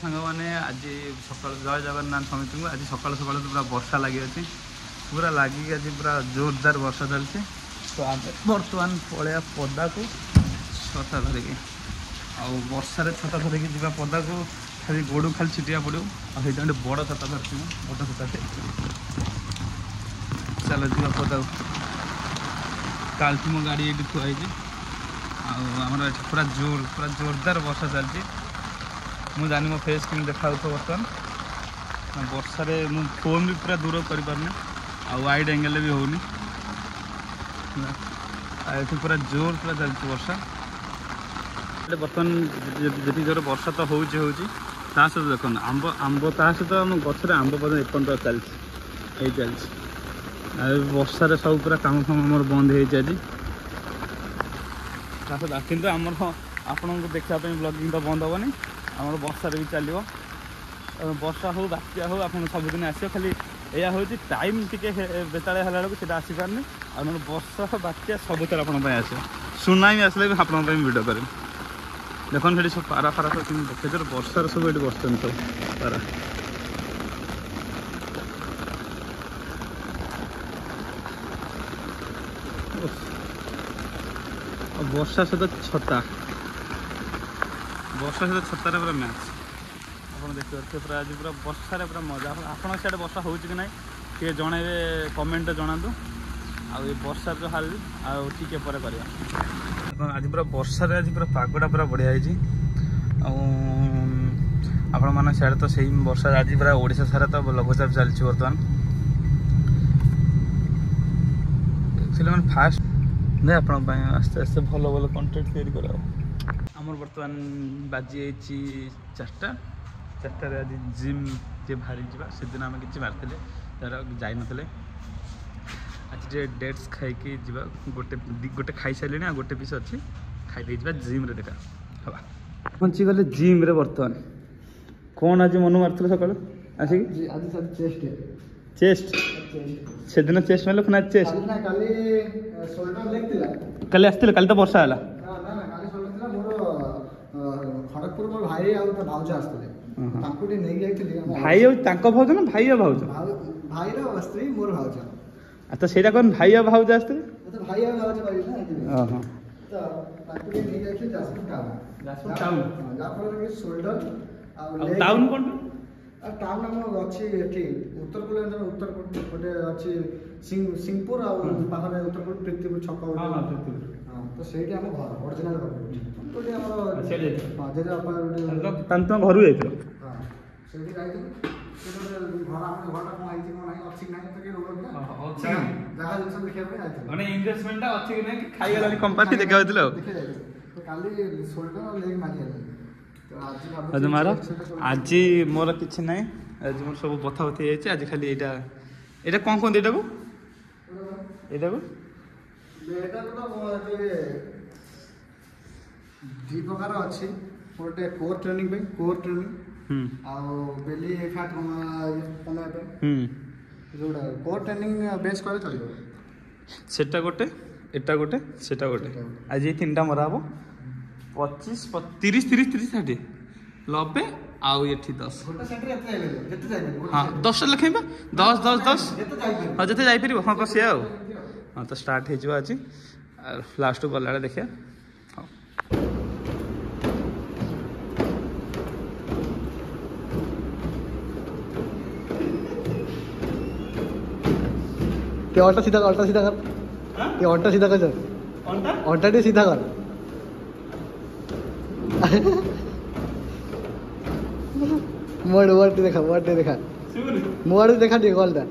सांग मैंने आज सकाल जय जगन्नाथ समिति को आज सकाल सकाल पूरा वर्षा लगी अच्छी पूरा लगिक आज पूरा जोरदार वर्षा चलती। तो आम बर्तमान पलैया पदा को छता धरिकी आर्षार छता धरिकी जी पदा को खाली गोड़ खाली छिटिया पड़ो आते बड़ छता धरती बड़ छताटे चल जा पदा कालठी मो गाड़ी ये थुआई आमर पूरा जोरदार वर्षा चलती। मुझे जानी मो फेस केमी देखा बर्तमान वर्षा मु फोन भी पूरा दूर कर पारनी आ वाइड एंगल भी होनी ये पूरा जोर पूरा चलती वर्षा बर्तमान जी जोर वर्षा तो हूँ सहित देख आंब आंब सहित आम गचर आंब पर्यटन एपर्त चलती वर्षार सब पूरा काम फाम आम बंद हो आज कि आमर आपन को देखापी ब्लॉगिंग तो बंद हेनी आम वर्षा भी चलो वर्षा हो बात्या हो आप सबुदिन आस खाली यह हूँ टाइम टी बेताल है आसपारनी आम वर्षा बात्या सब तरह आप सुनामी आसले भी आपंप भिड कर देखो से सब पारा फारा सब देखे वर्षार सब ये बस सब पारा वर्षा सहित छता वर्षा सहित छतार पूरा मैच आप देखिए पूरा आज पूरा वर्षा पूरा मजा आप सियाड़े वर्षा हो कि ना टे जनइबे कमेंट जनातु आ वर्षा जो हाल आगे पर आज पूरा वर्षा आज पूरा पागटा पूरा बढ़िया है आपण मैंने सियाड़े तो सही वर्षा आज पूरा ओडिशा सारा तो लघुचाप चलती बर्तमान एक्चुअली मैंने फास्ट नहीं आप आस्ते आस्ते भल भल कंटेंट तैयारी कर आमर बर्तमान बाजी चार्टा आज जिम जे बाहरी जा से दिन आम कि मारते तार जाई नथिले आज डेट्स खाई गोटे गोटे खाई सारे आ गोटे पीस अच्छी खाई जिम रे देखा हाँ पहुँची गले जिम रे बर्तमान कौन आज मन मार्थ सका आसिक चेस्ट से दिन चेस्ट मारे पुनः चेस्ट काली आसते काली तो वर्षा है खड़गपुर मोर भाई आ भाज आसते भाई भाज ना भाई भाज भाई स्त्री मोर भाज तो सेटा कौन भाई भाज आसते भाई भाज टाउन कौन टाउन आम अच्छी उत्तर पूर्वांचल उत्तर गोटे अच्छी सिंहपुर आखिर उत्तर पूर्व प्रीतिपुर छक तो से आम घर ओरिजिनल घर घर मार आज मोर कि ना आज मोर सब बथा बथी आज खाली यहाँ कौन कहते यहाँ दी प्रकार अच्छी गोटे core training core training belly fat कमाया जोड़ा कोर ट्रेनिंग बेस कर चलो सेटा गोटे एटा गोटे सेटा गोटे आज ये तीन टा मरा हम 25 30 30 30 60 90 आउ ये 10 हाँ 10 लिखे 10 10 10 हाँ जिते जापर हाँ तो सी हाँ तो स्टार्ट हो आज लास्ट गला देखिए हाँ अल्टा सीधा कर अल्टा सीधा कर अल्टा सीधा कर मोड़ देखा मोड़ देखा टे कलटा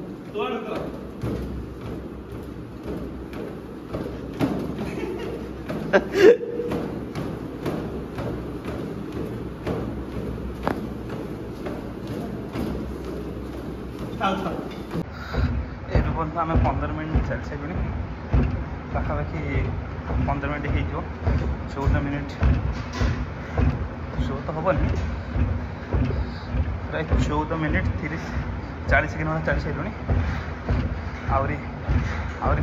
आम 15 मिनट चल सारे पाखापाखि 15 मिनट हो 14 मिनट शो तो हेनी प्राय 14 मिनट 30-40 सेकेंड मैं चल सारे आहरी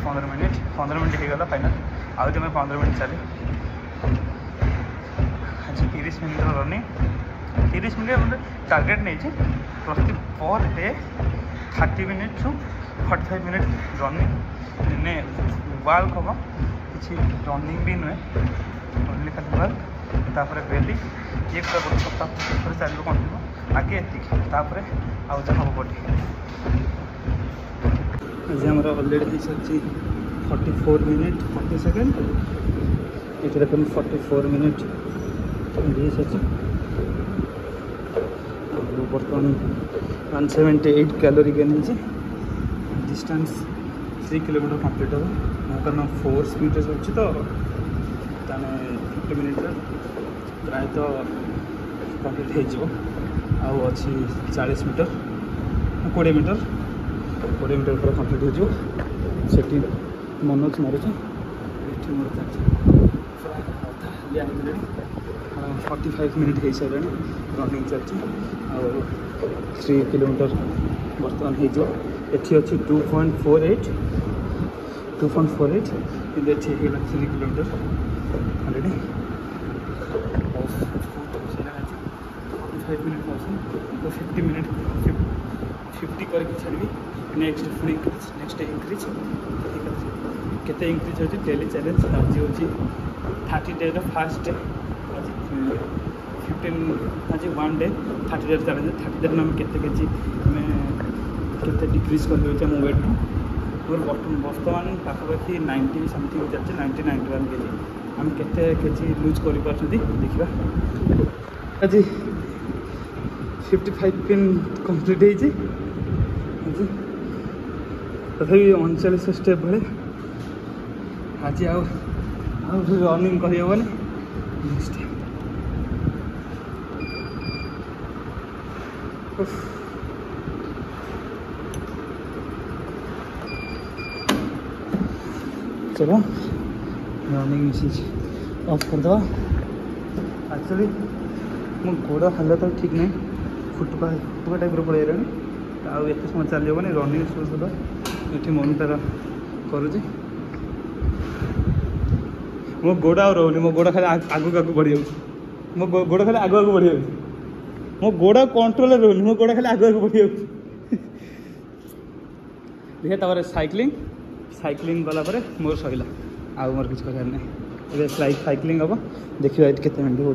15 मिनट हो गला फाइनल आहरी मैं 15 मिनट चली आज 30 मिनट रनिंग 30 मिनट टार्गेट नहीं प्रति पर day 30 minute to 45 minute running ने वाक हम किसी रनिंग भी नुहे ओनली खाली वाक तापर बेली ये पूरा गोटे सप्ताह चलो कंटिन्यू आगे एति आउ जहाँ हम बॉडी आज आम अलरेडी हो सारी 44 मिनट 40 सेकेंड ये देखो 44 मिनट हो सारी बर्तमान 178 कैलोरी गेन हो डिस्टेंस 3 किलोमीटर कंप्लीट हम कारण 4 स्पीड अच्छी तो 50 मिनट प्रायतः कंप्लीट हो अच्छी 40 मीटर 20 मीटर पूरा कंप्लीट हो मनोज मारुच ये मोर चलती 45 मिनट हो सारे रनिंग चलती 3 किलोमीटर बर्तमान हो अच्छी 2.48 कि 3 किलोमीटर अलरेडी 45 मिनट तो 50 मिनट 50 करके छाड़ी next full increase next increase केते इंक्रीज हो डेली चैलेंज आज हो 30 डे फास्ट डे आज 15 आज 1 डे 30 डे चैलेंज 30 डे में केते केजी में केते डिक्रीज कर देउछ हम वेट मोर वर्तमान पाखापाखि 90 समथिंग चलছে 90 91 केजी हम केते केजी लूज करि पाछथि देखिबा आज 55 पिन कंप्लीट हो तथापि 39 स्टेप भाई आज रनिंग करहबन चलो रनिंग मिसेज ऑफ करदे एक्चुअली मो गोड़ हालत ठीक नहीं फुटुका टाइप पड़े आउ एत समय चलनी रनिंग शुरू ये मन तार करुचे मो गोड़ आ रोनी मो गोड़ खाली आगू आगू बढ़ी जाऊँ मो गोड़ खाली आगू आगू बढ़ी जाऊँ मो गोड़ कंट्रोल रोनी मो गोड़ खाली आगू आगू बढ़ी जाऊँ देखिए तापर साइक्लिंग गलापर मोर सैला आउ मोर किसी करार ना साइक्लिंग हम देखिए केते मिनट हो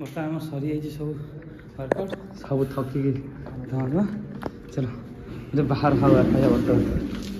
बर्तमान सरी जाइए सब वर्कआउट सब थकिक चलो जो बाहर हवा खाया बर्तमान